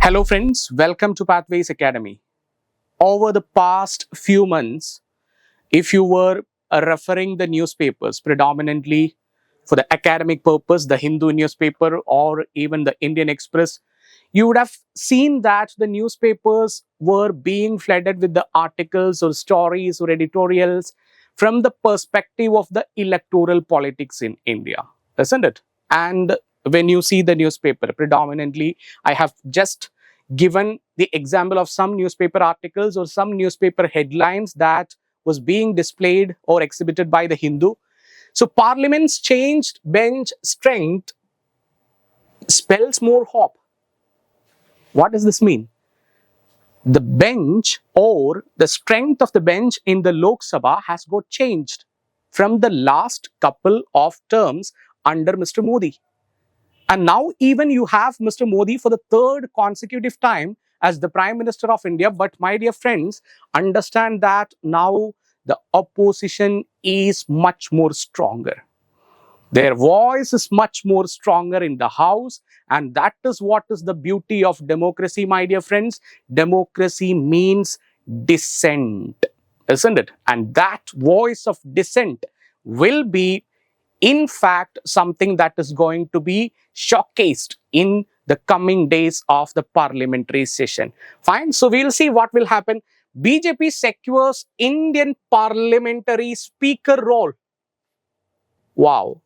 Hello friends, welcome to Pathways Academy. Over the past few months, if you were referring the newspapers predominantly for the academic purpose, the Hindu newspaper or even the Indian Express, you would have seen that the newspapers were being flooded with the articles or stories or editorials from the perspective of the electoral politics in India, isn't it? And when you see the newspaper, predominantly, I have just given the example of some newspaper articles or some newspaper headlines that was being displayed or exhibited by the Hindu. So Parliament's changed bench strength spells more hope. What does this mean? The bench or the strength of the bench in the Lok Sabha has got changed from the last couple of terms under Mr. Modi. And now even you have Mr. Modi for the third consecutive time as the Prime Minister of India. But my dear friends, understand that now the opposition is much more stronger. Their voice is much more stronger in the House. And that is what is the beauty of democracy, my dear friends. Democracy means dissent, isn't it? And that voice of dissent will be, in fact, something that is going to be showcased in the coming days of the parliamentary session. Fine. So we'll see what will happen. BJP secures Indian parliamentary speaker role. Wow.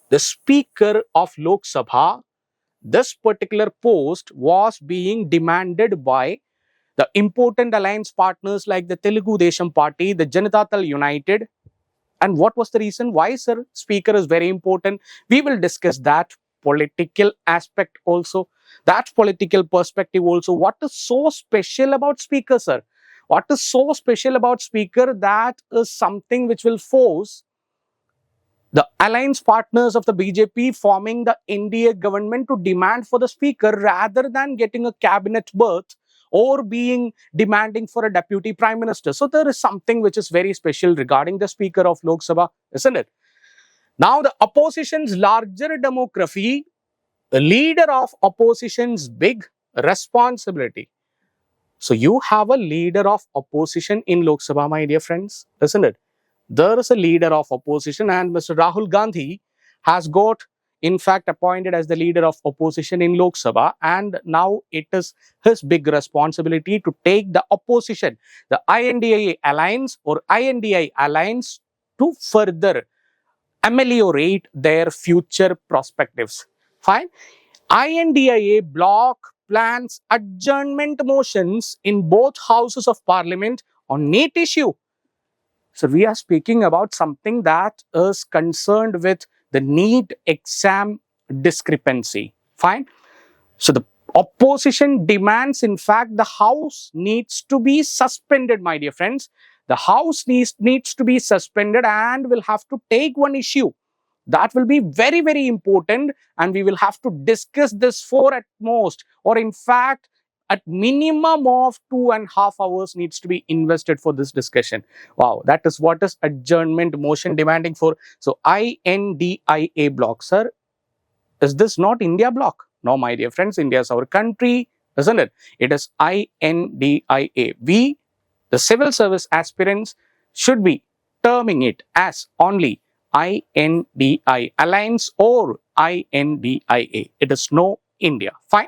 The Speaker of Lok Sabha, this particular post was being demanded by the important alliance partners like the Telugu Desam Party, the Janata Dal United. And what was the reason? Why, sir, Speaker is very important? We will discuss that political aspect also, that political perspective also. What is so special about Speaker, sir? What is so special about Speaker that is something which will force the alliance partners of the BJP forming the NDA government to demand for the Speaker rather than getting a cabinet berth or being demanding for a deputy prime minister? So there is something which is very special regarding the Speaker of Lok Sabha, isn't it? Now the opposition's larger demography, the leader of opposition's big responsibility. So you have a leader of opposition in Lok Sabha, my dear friends, isn't it? There is a leader of opposition, and Mr. Rahul Gandhi has got, in fact, appointed as the leader of opposition in Lok Sabha, and now it is his big responsibility to take the opposition, the INDIA alliance or INDI alliance, to further ameliorate their future perspectives. Fine. INDIA bloc plans adjournment motions in both houses of parliament on NEET issue. So we are speaking about something that is concerned with the NEET exam discrepancy. Fine. So the opposition demands, in fact, the House needs to be suspended, my dear friends. The House needs to be suspended and will have to take one issue. That will be very, very important, and we will have to discuss this for at most, or in fact, at minimum of 2.5 hours needs to be invested for this discussion. Wow, that is what is adjournment motion demanding for. So INDIA block, sir, is this not India block? No, my dear friends, India is our country, isn't it? It is INDIA. We, the civil service aspirants, should be terming it as only INDI alliance or INDIA. It is no India. Fine.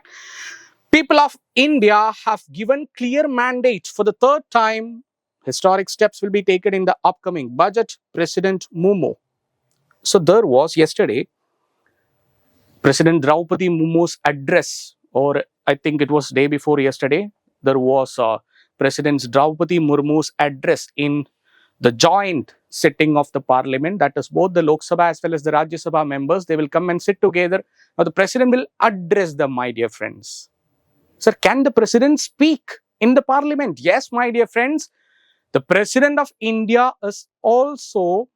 People of India have given clear mandate for the third time. Historic steps will be taken in the upcoming budget. President Mumu. So there was yesterday President Draupadi Murmu's address, or I think it was day before yesterday. There was President Draupadi Murmu's address in the joint sitting of the parliament. That is both the Lok Sabha as well as the Rajya Sabha members. They will come and sit together. Now the president will address them, my dear friends. Sir, can the president speak in the parliament? Yes, my dear friends. The president of India is also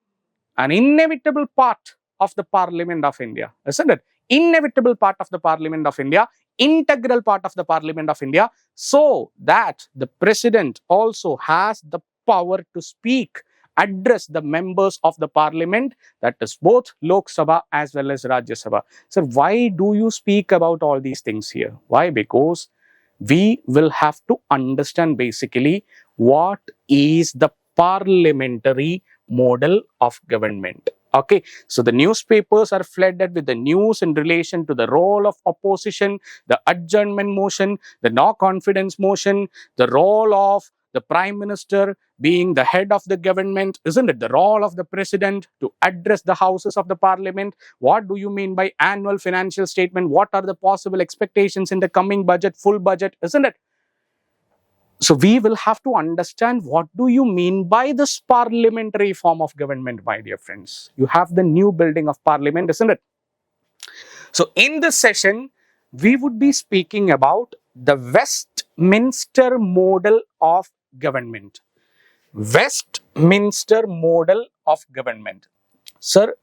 an inevitable part of the Parliament of India, isn't it? Inevitable part of the Parliament of India, integral part of the Parliament of India, so that the president also has the power to speak, address the members of the Parliament, that is both Lok Sabha as well as Rajya Sabha. Sir, why do you speak about all these things here? Why? Because we will have to understand basically what is the parliamentary model of government. Okay, so the newspapers are flooded with the news in relation to the role of opposition, the adjournment motion, the no confidence motion, the role of the prime minister being the head of the government, isn't it? The role of the president to address the houses of the parliament. What do you mean by annual financial statement? What are the possible expectations in the coming budget, full budget, isn't it? So we will have to understand what do you mean by this parliamentary form of government, my dear friends. You have the new building of parliament, isn't it? So in this session, we would be speaking about the Westminster model of government. Westminster model of government. Sir,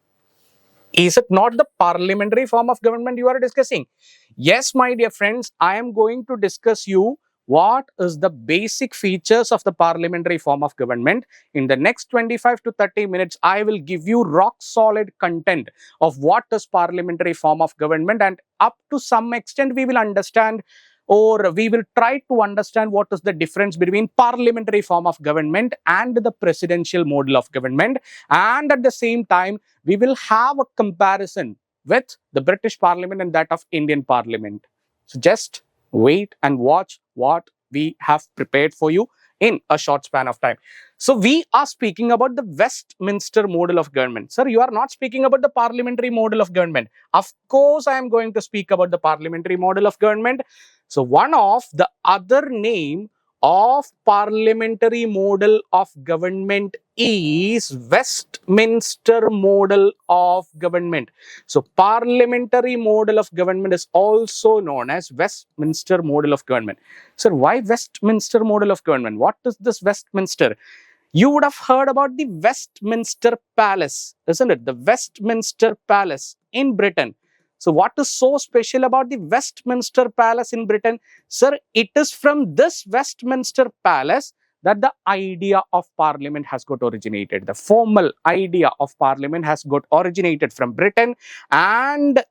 is it not the parliamentary form of government you are discussing? Yes, my dear friends, I am going to discuss you what is the basic features of the parliamentary form of government. In the next 25 to 30 minutes, I will give you rock solid content of what is parliamentary form of government, and up to some extent we will understand, or we will try to understand what is the difference between parliamentary form of government and the presidential model of government. And at the same time, we will have a comparison with the British Parliament and that of Indian Parliament. So just wait and watch what we have prepared for you in a short span of time. So we are speaking about the Westminster model of government. Sir, you are not speaking about the parliamentary model of government. Of course, I am going to speak about the parliamentary model of government. So one of the other name of parliamentary model of government is Westminster model of government. So parliamentary model of government is also known as Westminster model of government. Sir, why Westminster model of government? What is this Westminster? You would have heard about the Westminster Palace, isn't it? The Westminster Palace in Britain. So what is so special about the Westminster Palace in Britain? Sir, it is from this Westminster Palace that the idea of parliament has got originated. The formal idea of parliament has got originated from Britain, and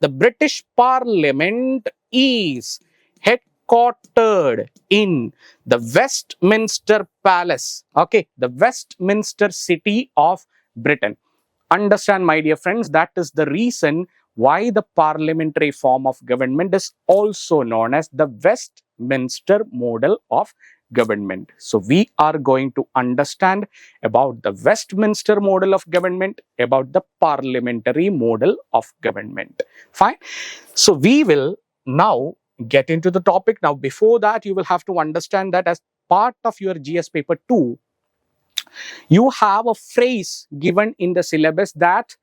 the British Parliament is headquartered in the Westminster Palace. Okay, the Westminster city of Britain. Understand, my dear friends, that is the reason why the parliamentary form of government is also known as the Westminster model of government. So we are going to understand about the Westminster model of government, about the parliamentary model of government. Fine. So we will now get into the topic. Now, before that, you will have to understand that as part of your GS paper 2, you have a phrase given in the syllabus that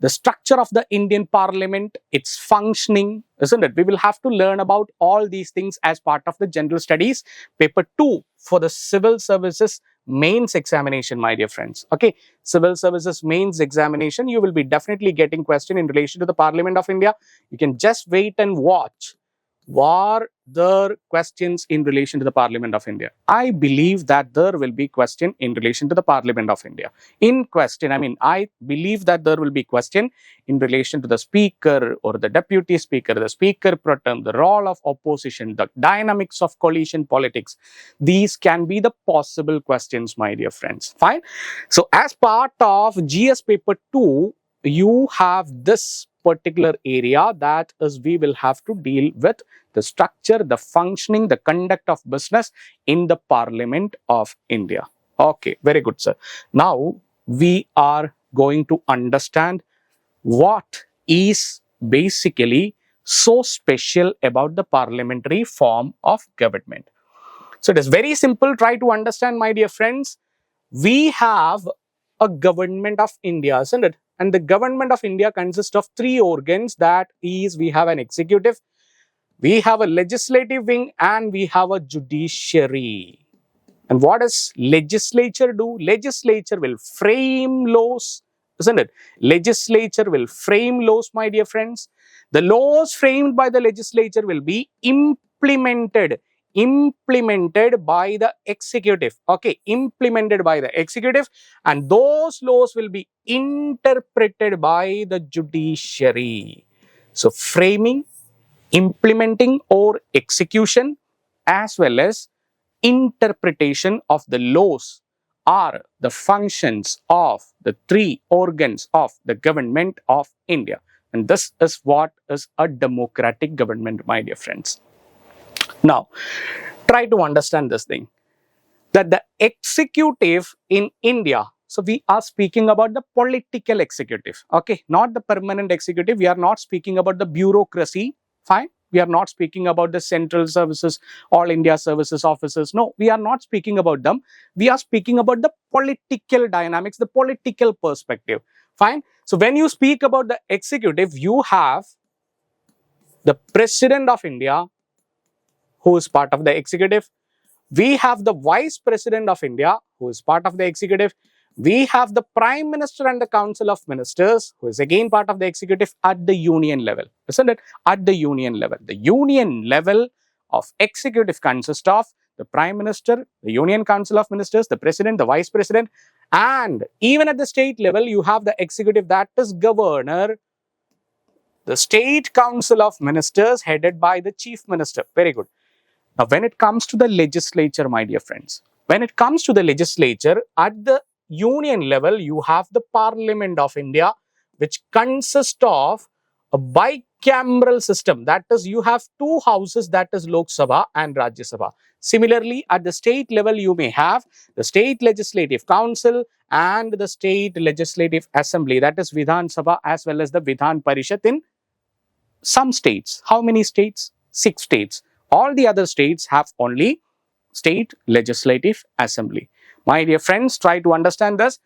the structure of the Indian Parliament, its functioning, isn't it? We will have to learn about all these things as part of the general studies paper 2 for the civil services mains examination, my dear friends. Okay, civil services mains examination, you will be definitely getting question in relation to the Parliament of India. You can just wait and watch. Were there questions in relation to the Parliament of India? I believe that there will be question in relation to the Parliament of India. In question, I believe that there will be question in relation to the speaker or the deputy speaker, the speaker pro tem, the role of opposition, the dynamics of coalition politics. These can be the possible questions, my dear friends. Fine. So as part of GS paper 2, you have this particular area, that is, we will have to deal with the structure, the functioning, the conduct of business in the Parliament of India. Okay, very good, sir. Now we are going to understand what is basically so special about the parliamentary form of government. So it is very simple. Try to understand, my dear friends. We have a government of India, isn't it? And the government of India consists of three organs. That is, we have an executive, we have a legislative wing, and we have a judiciary. And what does legislature do? Legislature will frame laws, isn't it? Legislature will frame laws, my dear friends. The laws framed by the legislature will be implemented by the executive. Okay, implemented by the executive, and those laws will be interpreted by the judiciary. So framing, implementing or execution as well as interpretation of the laws are the functions of the three organs of the government of India. And this is what is a democratic government, my dear friends. Now, try to understand this thing, that the executive in India, so we are speaking about the political executive, okay, not the permanent executive. We are not speaking about the bureaucracy, fine. We are not speaking about the central services, all India services officers. No, we are not speaking about them. We are speaking about the political dynamics, the political perspective, fine. So when you speak about the executive, you have the President of India, who is part of the executive. We have the Vice President of India, who is part of the executive. We have the Prime Minister and the Council of Ministers, who is again part of the executive at the union level, isn't it? At the union level. The union level of executive consists of the Prime Minister, the Union Council of Ministers, the President, the Vice President, and even at the state level, you have the executive, that is Governor, the State Council of Ministers headed by the Chief Minister. Very good. Now, when it comes to the legislature, my dear friends, when it comes to the legislature, at the union level, you have the Parliament of India, which consists of a bicameral system. That is, you have two houses, that is Lok Sabha and Rajya Sabha. Similarly, at the state level, you may have the State Legislative Council and the State Legislative Assembly, that is Vidhan Sabha as well as the Vidhan Parishad in some states. How many states? 6 states. All the other states have only State Legislative Assembly. My dear friends, try to understand this.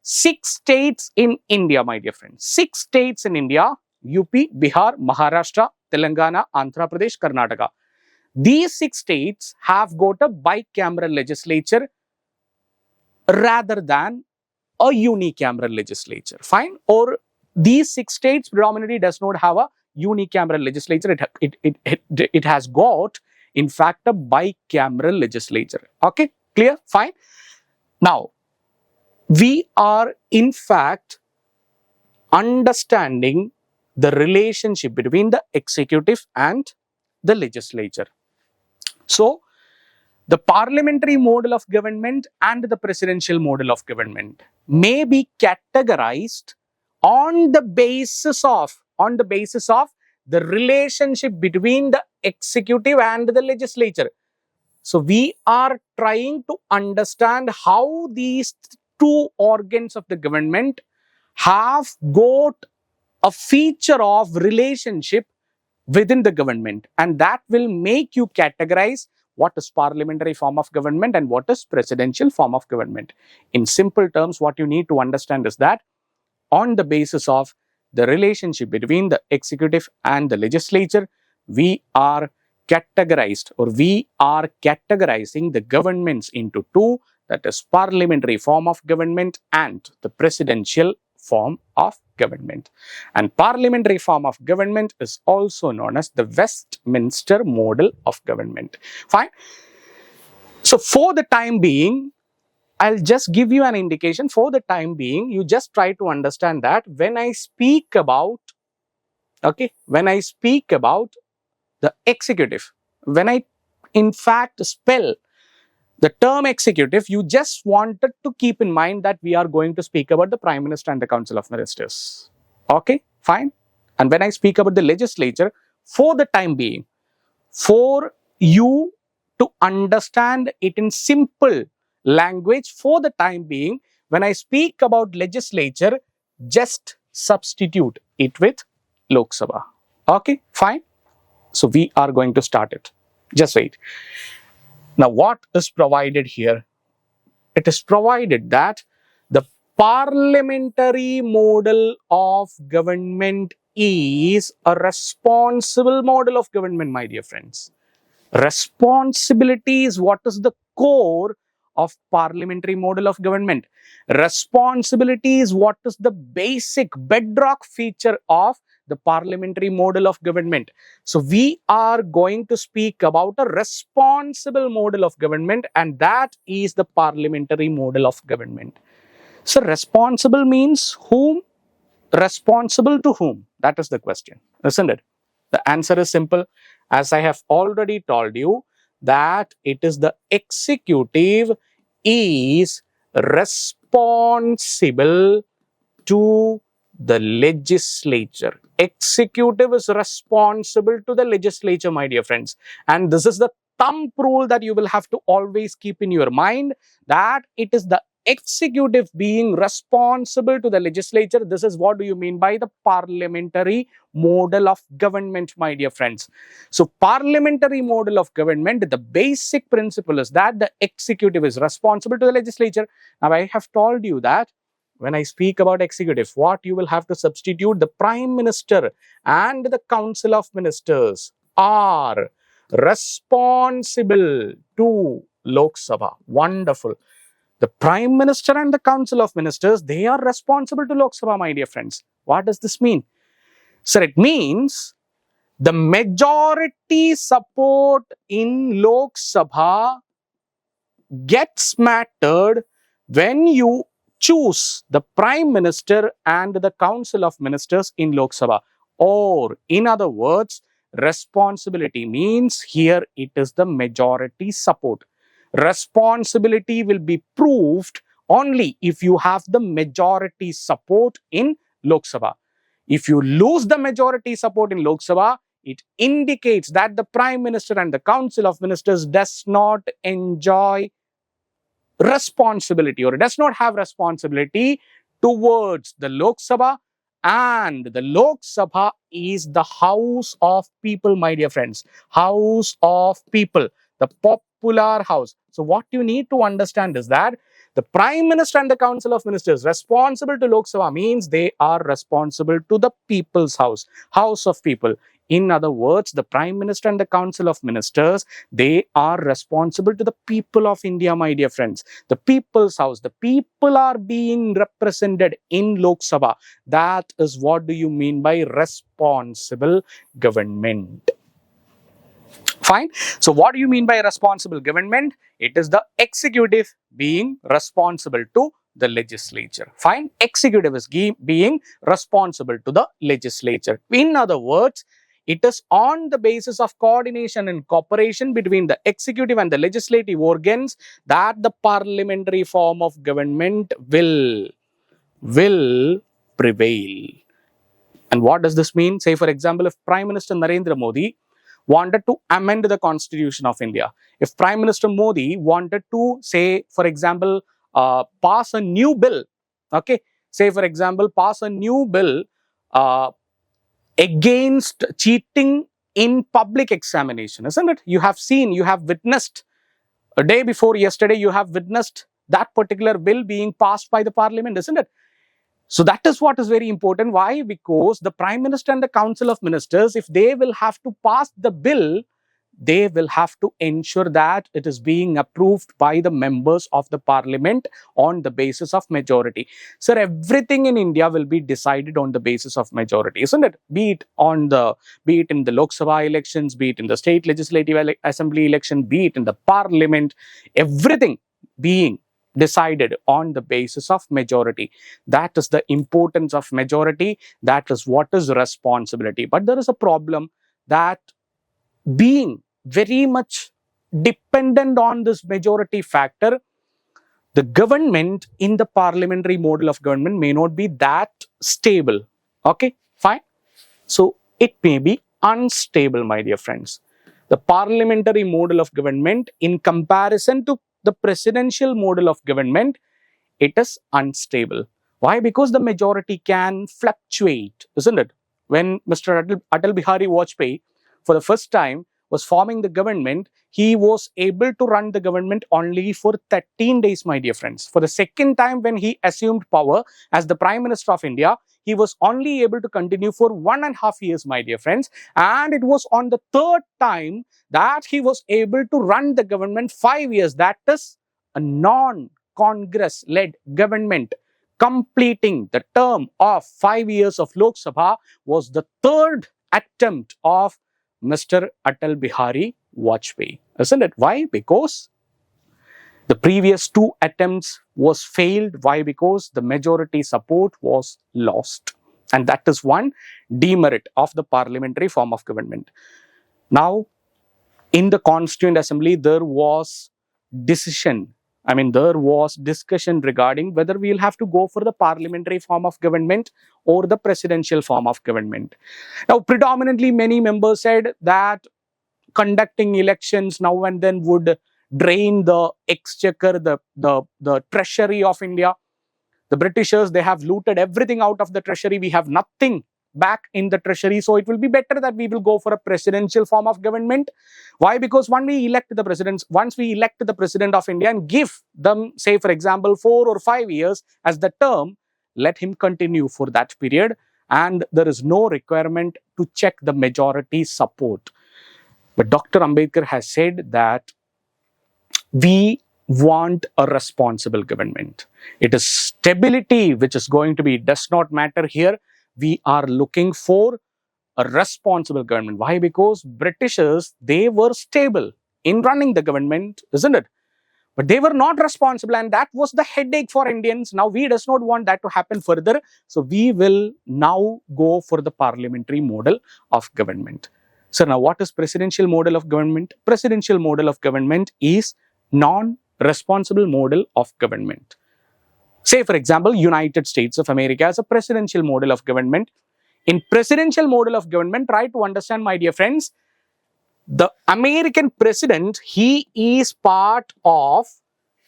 6 states in India, my dear friends. 6 states in India: UP, Bihar, Maharashtra, Telangana, Andhra Pradesh, Karnataka. These 6 states have got a bicameral legislature rather than a unicameral legislature. Fine? Or these 6 states predominantly does not have a unicameral legislature. It has got, in fact, a bicameral legislature. Okay, clear? Fine. Now, we are in fact understanding the relationship between the executive and the legislature. So, the parliamentary model of government and the presidential model of government may be categorized on the basis of the relationship between the executive and the legislature. So we are trying to understand how these two organs of the government have got a feature of relationship within the government, and that will make you categorize what is parliamentary form of government and what is presidential form of government. In simple terms, what you need to understand is that on the basis of the relationship between the executive and the legislature, we are categorizing the governments into two, that is parliamentary form of government and the presidential form of government. And parliamentary form of government is also known as the Westminster model of government. Fine. So for the time being, I'll just give you an indication. For the time being, you just try to understand that when I speak about the executive, when I in fact spell the term executive, you just wanted to keep in mind that we are going to speak about the Prime Minister and the Council of Ministers. Okay, fine. And when I speak about the legislature, for the time being, for you to understand it in simple language, for the time being, when I speak about legislature, just substitute it with Lok Sabha. Okay, fine. So we are going to start it. Just wait. Now, what is provided here? It is provided that the parliamentary model of government is a responsible model of government, my dear friends. Responsibility is what is the core of parliamentary model of government. Responsibility is what is the basic bedrock feature of the parliamentary model of government. So we are going to speak about a responsible model of government, and that is the parliamentary model of government. So responsible means whom? Responsible to whom? That is the question, isn't it? The answer is simple. As I have already told you, that it is the executive is responsible to the legislature. Executive is responsible to the legislature, my dear friends. And this is the thumb rule that you will have to always keep in your mind, that it is the executive being responsible to the legislature. This is what do you mean by the parliamentary model of government, my dear friends. So parliamentary model of government, the basic principle is that the executive is responsible to the legislature. Now I have told you that when I speak about executive, what you will have to substitute, the prime minister and the council of ministers are responsible to Lok Sabha. Wonderful. The prime minister and the council of ministers, they are responsible to Lok Sabha, my dear friends. What does this mean? Sir, it means the majority support in Lok Sabha gets mattered when you choose the prime minister and the council of ministers in Lok Sabha. Or in other words, responsibility means here it is the majority support. Responsibility will be proved only if you have the majority support in Lok Sabha. If you lose the majority support in Lok Sabha, it indicates that the prime minister and the council of ministers does not enjoy responsibility or does not have responsibility towards the Lok Sabha, and the Lok Sabha is the house of people, my dear friends. House of people, the popular house. So what you need to understand is that the prime minister and the council of ministers responsible to Lok Sabha means they are responsible to the people's house, house of people. In other words, the prime minister and the council of ministers, they are responsible to the people of India, my dear friends. The people's house, the people are being represented in Lok Sabha. That is what do you mean by responsible government. Fine. So what do you mean by responsible government? It is the executive being responsible to the legislature. Fine. Executive is being responsible to the legislature. In other words, it is on the basis of coordination and cooperation between the executive and the legislative organs that the parliamentary form of government will prevail. And what does this mean? Say, for example, if Prime Minister Narendra Modi wanted to amend the Constitution of India, if Prime Minister Modi wanted to, say, for example, pass a new bill, okay, say, for example, pass a new bill against cheating in public examination, isn't it? You have seen, you have witnessed, a day before yesterday, you have witnessed that particular bill being passed by the parliament, isn't it? So that is what is very important. Why? Because the prime minister and the council of ministers, if they will have to pass the bill, they will have to ensure that it is being approved by the members of the parliament on the basis of majority. Sir, everything in India will be decided on the basis of majority, isn't it? Be it in the Lok Sabha elections, be it in the state legislative assembly election, be it in the parliament, everything being decided on the basis of majority. That is the importance of majority. That is what is responsibility. But there is a problem that being very much dependent on this majority factor, the government in the parliamentary model of government may not be that stable. Okay, fine. So it may be unstable, my dear friends. The parliamentary model of government in comparison to the presidential model of government, it is unstable. Why? Because the majority can fluctuate, isn't it? When Mr. Atal Bihari Vajpayee, for the first time, was forming the government, he was able to run the government only for 13 days, my dear friends. For the second time, when he assumed power as the Prime Minister of India, he was only able to continue for 1.5 years, my dear friends. And it was on the third time that he was able to run the government 5 years. That is a non-Congress-led government. Completing the term of 5 years of Lok Sabha was the third attempt of Mr. Atal Bihari Vajpayee, isn't it? Why? Because the previous 2 attempts was failed. Why? Because the majority support was lost. And that is one demerit of the parliamentary form of government. Now, in the Constituent Assembly, there was discussion regarding whether we'll have to go for the parliamentary form of government or the presidential form of government. Now, predominantly, many members said that conducting elections now and then would drain the exchequer, the treasury of India. The Britishers, they have looted everything out of the treasury. We have nothing back in the treasury. So it will be better that we will go for a presidential form of government. Why? Because once we elect the president of India and give them, say, for example, 4 or 5 years as the term, let him continue for that period. And there is no requirement to check the majority support. But Dr. Ambedkar has said that we want a responsible government. It is stability which is going to be, does not matter here. We are looking for a responsible government. Why? Because Britishers, they were stable in running the government, isn't it? But they were not responsible, and that was the headache for Indians. Now we does not want that to happen further. So we will now go for the parliamentary model of government. So now what is presidential model of government? Presidential model of government is non-responsible model of government. Say, for example, United States of America has a presidential model of government. In presidential model of government, try to understand, my dear friends, the American president, he is part of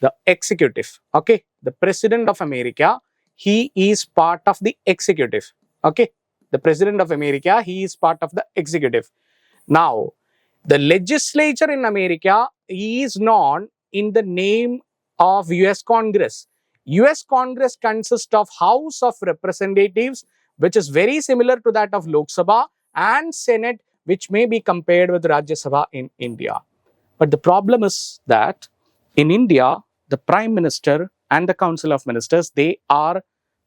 the executive. Okay, the president of America, he is part of the executive. Okay, the president of America, he is part of the executive. Now, the legislature in America is known in the name of US Congress. US Congress consists of House of Representatives, which is very similar to that of Lok Sabha, and Senate, which may be compared with Rajya Sabha in India. But the problem is that in India, the Prime Minister and the Council of Ministers, they are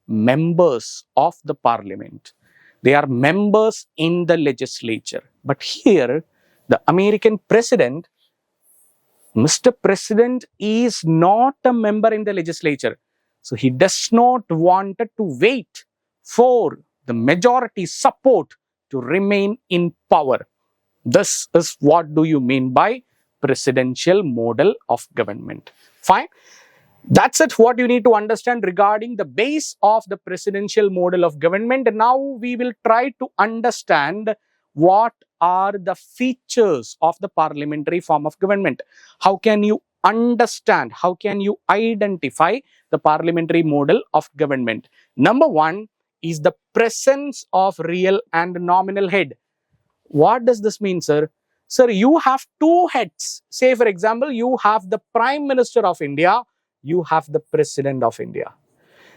members of the Parliament. They are members in the legislature. But here, the American president, Mr. President, is not a member in the legislature. So he does not want to wait for the majority support to remain in power. This is what do you mean by presidential model of government. Fine. That's it, what you need to understand regarding the base of the presidential model of government. Now we will try to understand what are the features of the parliamentary form of government. How can you understand, how can you identify the parliamentary model of government? Number one is the presence of real and nominal head. What does this mean, sir? Sir, you have two heads. Say, for example, you have the Prime Minister of India, you have the President of India.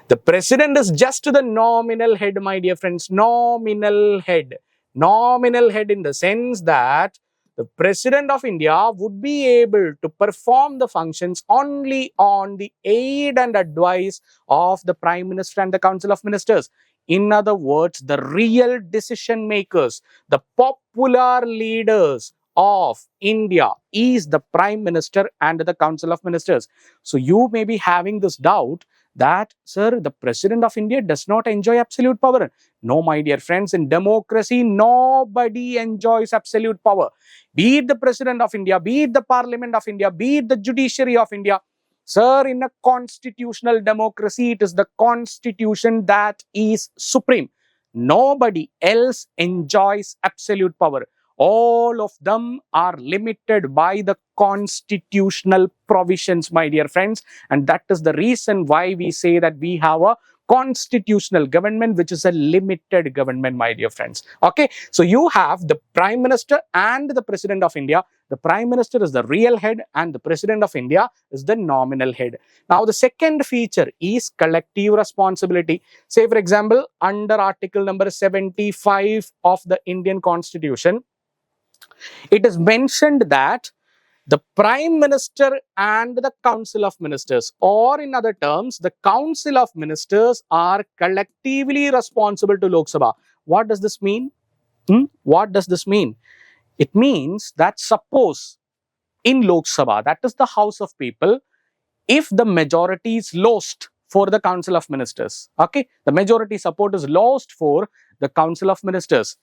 The President is just the nominal head, my dear friends. Nominal head. Nominal head in the sense that the President of India would be able to perform the functions only on the aid and advice of the Prime Minister and the Council of Ministers. In other words, the real decision makers, the popular leaders of India is the Prime Minister and the Council of Ministers. So you may be having this doubt that, sir, the President of India does not enjoy absolute power. No, my dear friends, in democracy, nobody enjoys absolute power. Be it the President of India, be it the Parliament of India, be it the Judiciary of India. Sir, in a constitutional democracy, it is the constitution that is supreme. Nobody else enjoys absolute power. All of them are limited by the constitutional provisions, my dear friends. And that is the reason why we say that we have a constitutional government, which is a limited government, my dear friends. Okay, so you have the Prime Minister and the President of India. The Prime Minister is the real head and the President of India is the nominal head. Now, the second feature is collective responsibility. Say, for example, under Article number 75 of the Indian Constitution, it is mentioned that the Prime Minister and the Council of Ministers, or in other terms, the Council of Ministers are collectively responsible to Lok Sabha. What does this mean? What does this mean? It means that suppose in Lok Sabha, that is the House of People, if the majority is lost for the Council of Ministers. Okay, the majority support is lost for the Council of Ministers.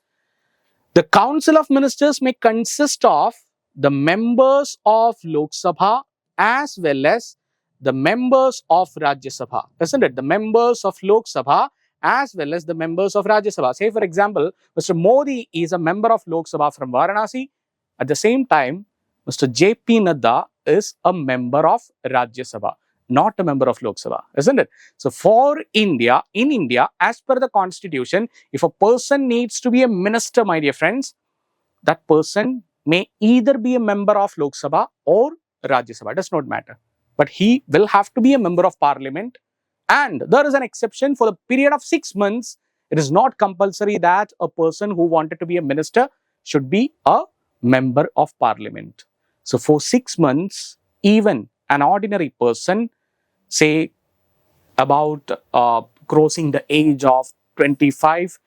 The Council of Ministers may consist of the members of Lok Sabha as well as the members of Rajya Sabha, isn't it? The members of Lok Sabha as well as the members of Rajya Sabha. Say, for example, Mr. Modi is a member of Lok Sabha from Varanasi. At the same time, Mr. J.P. Nadda is a member of Rajya Sabha, not a member of Lok Sabha, isn't it? So, for India, in India, as per the constitution, if a person needs to be a minister, my dear friends, that person may either be a member of Lok Sabha or Rajya Sabha, does not matter. But he will have to be a member of parliament. And there is an exception for the period of 6 months. It is not compulsory that a person who wanted to be a minister should be a member of parliament. So for 6 months, even an ordinary person, say about crossing the age of 25,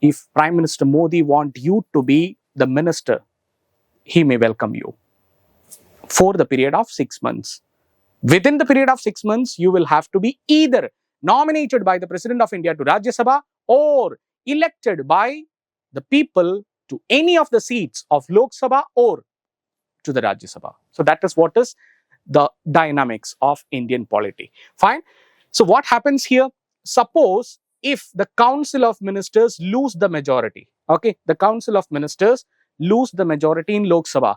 if Prime Minister Modi want you to be the minister, he may welcome you for the period of 6 months. Within the period of 6 months, you will have to be either nominated by the President of India to Rajya Sabha or elected by the people to any of the seats of Lok Sabha or to the Rajya Sabha. So that is what is the dynamics of Indian polity. Fine. So what happens here? Suppose if the Council of Ministers lose the majority, okay, the Council of Ministers lose the majority in Lok Sabha.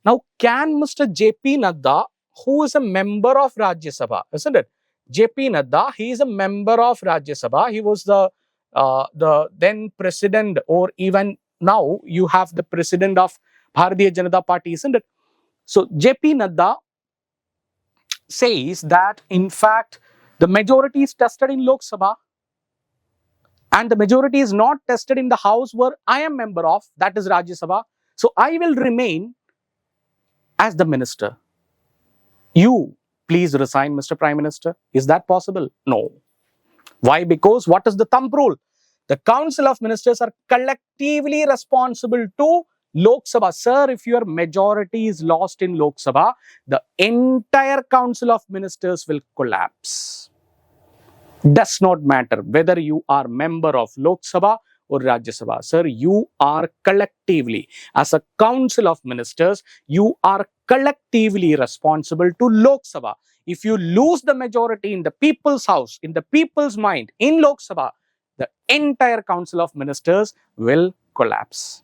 Now, can Mr. J.P. Nadda, who is a member of Rajya Sabha, isn't it? J.P. Nadda, he is a member of Rajya Sabha. He was the then president, or even now you have the president of Bharatiya Janata Party, isn't it? So, J.P. Nadda says that, in fact, the majority is tested in Lok Sabha and the majority is not tested in the house where I am member of, that is Rajya Sabha. So, I will remain as the minister. You please resign, Mr. Prime Minister. Is that possible? No. Why? Because what is the thumb rule? The Council of Ministers are collectively responsible to Lok Sabha. Sir, if your majority is lost in Lok Sabha, the entire Council of Ministers will collapse. Does not matter whether you are member of Lok Sabha or Rajya Sabha. Sir, you are collectively, as a Council of Ministers, you are collectively responsible to Lok Sabha. If you lose the majority in the people's house, in the people's mind, in Lok Sabha, the entire Council of Ministers will collapse.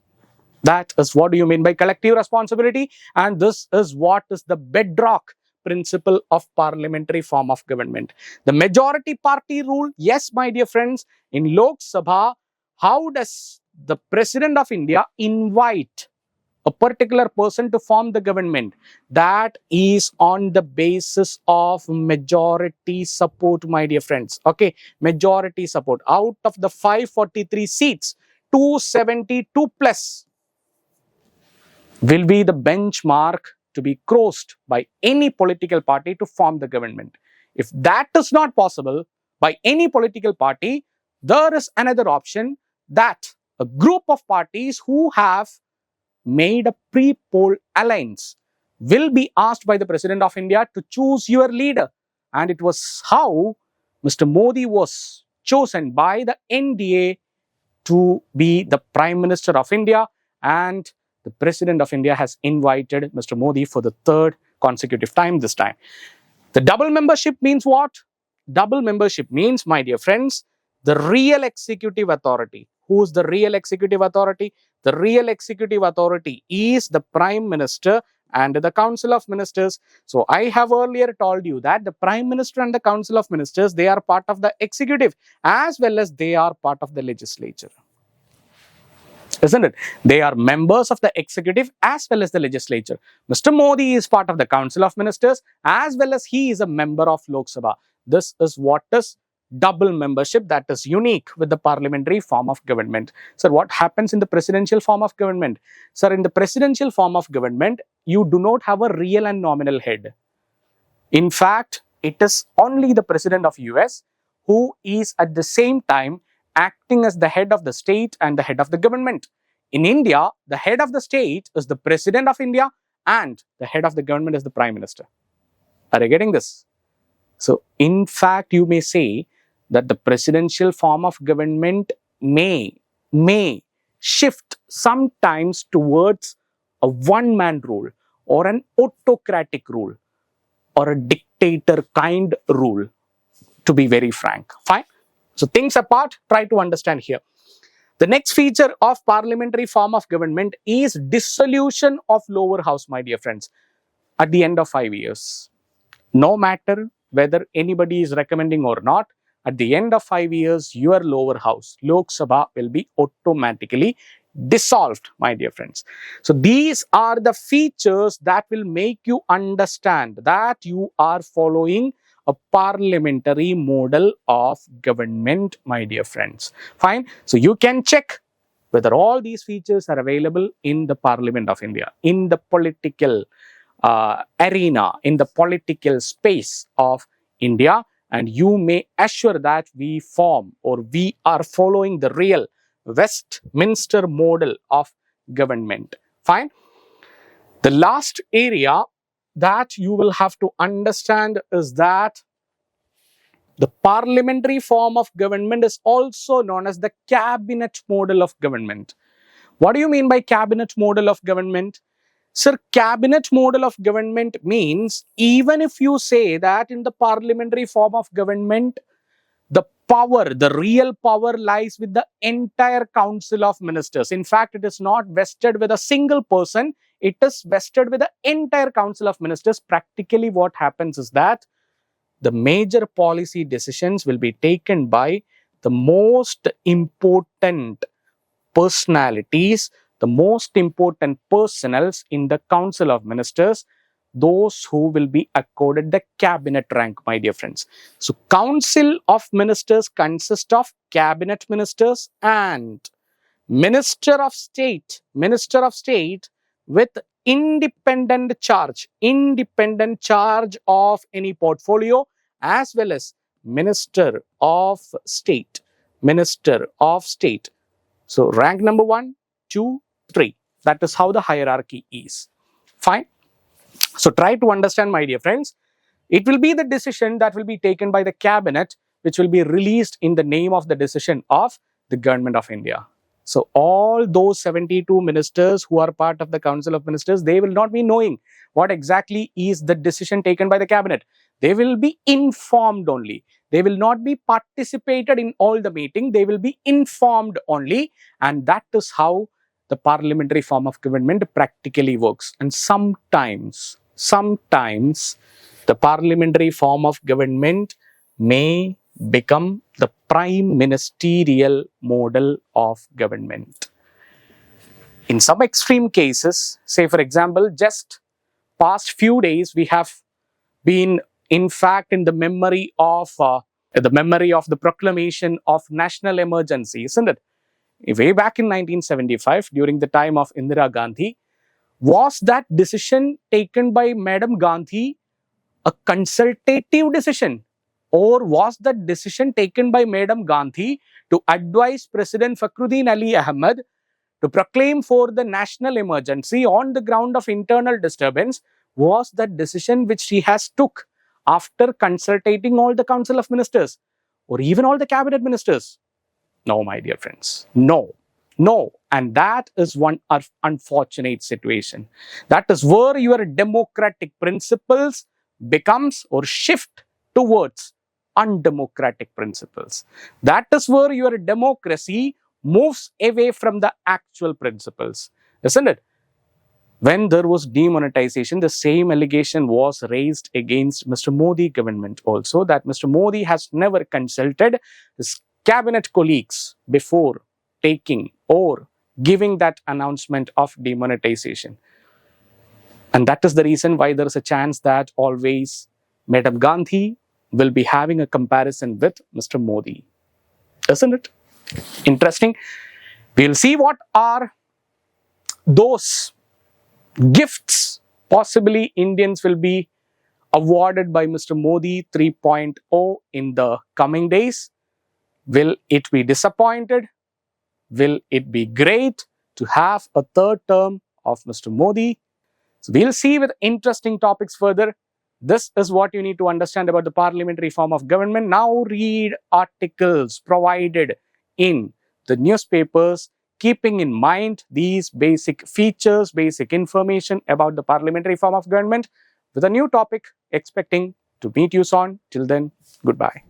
That is what do you mean by collective responsibility, and this is what is the bedrock principle of parliamentary form of government. The majority party rule, yes, my dear friends, in Lok Sabha, how does the President of India invite a particular person to form the government? That is on the basis of majority support, my dear friends. Okay, majority support. Out of the 543 seats, 272 plus will be the benchmark to be crossed by any political party to form the government. If that is not possible by any political party, there is another option, that a group of parties who have made a pre-poll alliance will be asked by the President of India to choose your leader. And it was how Mr. Modi was chosen by the NDA to be the Prime Minister of India, and the President of India has invited Mr. Modi for the third consecutive time this time. The double membership means what? Double membership means, my dear friends, the real executive authority. Who is the real executive authority? The real executive authority is the Prime Minister and the Council of Ministers. So I have earlier told you that the Prime Minister and the Council of Ministers, they are part of the executive as well as they are part of the legislature. Isn't it? They are members of the executive as well as the legislature. Mr. Modi is part of the Council of Ministers as well as he is a member of Lok Sabha. This is what is double membership, that is unique with the parliamentary form of government. Sir, what happens in the presidential form of government? Sir, in the presidential form of government, you do not have a real and nominal head. In fact, it is only the President of US who is at the same time acting as the head of the state and the head of the government. In India, the head of the state is the President of India and the head of the government is the Prime Minister. Are you getting this? So, in fact, you may say that the presidential form of government may shift sometimes towards a one-man rule or an autocratic rule or a dictator kind rule, to be very frank. Fine. So, things apart, try to understand here. The next feature of parliamentary form of government is dissolution of lower house, my dear friends, at the end of 5 years. No matter whether anybody is recommending or not, at the end of 5 years, your lower house, Lok Sabha, will be automatically dissolved, my dear friends. So these are the features that will make you understand that you are following a parliamentary model of government, my dear friends. Fine. So you can check whether all these features are available in the Parliament of India, in the political arena, in the political space of India, and you may assure that we form or we are following the real Westminster model of government. Fine. The last area that you will have to understand is that the parliamentary form of government is also known as the cabinet model of government. What do you mean by cabinet model of government? Sir, cabinet model of government means even if you say that in the parliamentary form of government, the power, the real power lies with the entire council of ministers. In fact, it is not vested with a single person, it is vested with the entire council of ministers. Practically, what happens is that the major policy decisions will be taken by the most important personalities, the most important personals in the Council of Ministers, those who will be accorded the cabinet rank, my dear friends. So, Council of Ministers consists of cabinet ministers and Minister of State with independent charge of any portfolio, as well as Minister of State. So rank number 1, 2, 3. That is how the hierarchy is. Fine. So try to understand, my dear friends. It will be the decision that will be taken by the cabinet, which will be released in the name of the decision of the government of India. So all those 72 ministers who are part of the Council of Ministers, they will not be knowing what exactly is the decision taken by the cabinet. They will be informed only. They will not be participated in all the meeting. They will be informed only. And that is how the parliamentary form of government practically works. And sometimes the parliamentary form of government may become the prime ministerial model of government. In some extreme cases, say for example, just past few days, we have been in fact in the memory of the proclamation of national emergency, isn't it? Way back in 1975, during the time of Indira Gandhi, was that decision taken by Madam Gandhi a consultative decision, or was that decision taken by Madam Gandhi to advise President Fakhruddin Ali Ahmed to proclaim for the national emergency on the ground of internal disturbance? Was that decision which she has took after consultating all the Council of Ministers or even all the cabinet ministers? No, my dear friends, no. And that is one unfortunate situation. That is where your democratic principles becomes or shift towards undemocratic principles. That is where your democracy moves away from the actual principles, isn't it? When there was demonetization, the same allegation was raised against Mr. Modi government also, that Mr. Modi has never consulted his cabinet colleagues before taking or giving that announcement of demonetization. And that is the reason why there is a chance that always Madam Gandhi will be having a comparison with Mr. Modi. Isn't it interesting? We'll see what are those gifts possibly Indians will be awarded by Mr. Modi 3.0 in the coming days. Will it be disappointed? Will it be great to have a third term of Mr. Modi? So we'll see with interesting topics further. This is what you need to understand about the parliamentary form of government. Now read articles provided in the newspapers, keeping in mind these basic features, basic information about the parliamentary form of government with a new topic, expecting to meet you soon. Till then, goodbye.